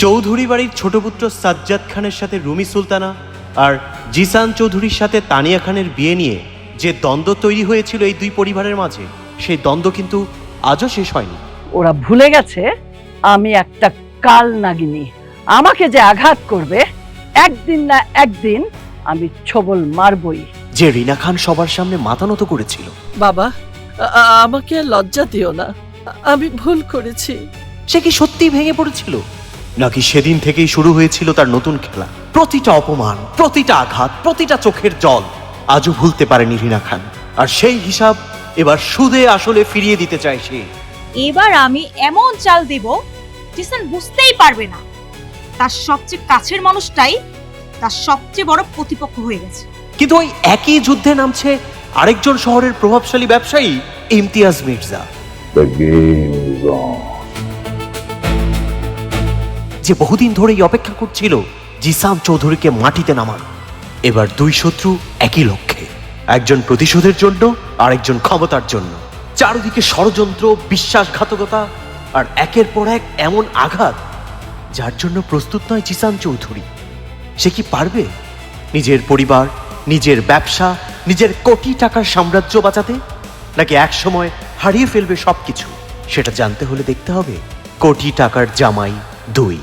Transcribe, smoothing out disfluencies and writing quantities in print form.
চৌধুরী বাড়ির ছোট পুত্র সাজ্জাদ খানের সাথে রুমি সুলতানা আর জিসান চৌধুরীর সাথে তানিয়া খানের বিয়ে নিয়ে যে দ্বন্দ্ব তৈরি হয়েছিল এই দুই পরিবারের মাঝে, সেই দ্বন্দ্ব কিন্তু আজও শেষ হয়নি। ওরা ভুলে গেছে আমি একটা কাল নাগিনী। আমাকে যে আঘাত করবে একদিন না একদিন আমি ছবল মারবই। যে রিনা খান সবার সামনে মাথা নত করেছিল। বাবা, আমাকে লজ্জা দিও না, আমি ভুল করেছি। সে কি সত্যি ভেঙে পড়েছিল, নাকি সেদিন থেকেই শুরু হয়েছিল তার নতুন খেলা? প্রতিটা অপমান, প্রতিটা আঘাত, প্রতিটা চোখের জল আজও ভুলতে পারেনি রিনা খান। আর সেই হিসাব এবার সুদে আসলে ফিরিয়ে দিতে চায় সে। এবার আমি এমন চাল দেব জিসান বুঝতেই পারবে না তার সবচেয়ে কাছের মানুষটাই তার সবচেয়ে বড় প্রতিপক্ষ হয়ে গেছে। কিন্তু ওই একই যুদ্ধে নামছে আরেকজন শহরের প্রভাবশালী ব্যবসায়ী ইমতিয়াজ মির্জা, যে বহুদিন ধরেই অপেক্ষা করছিল জিসান চৌধুরীকে মাটিতে নামানো। এবার দুই শত্রু একই লক্ষ্যে, একজন প্রতিশোধের জন্য আরেকজন ক্ষমতার জন্য। চারদিকে ষড়যন্ত্র, বিশ্বাসঘাতকতা আর একের পর এক এমন আঘাত যার জন্য প্রস্তুত নয় জিসান চৌধুরী। সে কি পারবে নিজের পরিবার, নিজের ব্যবসা, নিজের কোটি টাকার সাম্রাজ্য বাঁচাতে, নাকি একসময় হারিয়ে ফেলবে সবকিছু? সেটা জানতে হলে দেখতে হবে কোটি টাকার জামাই 2।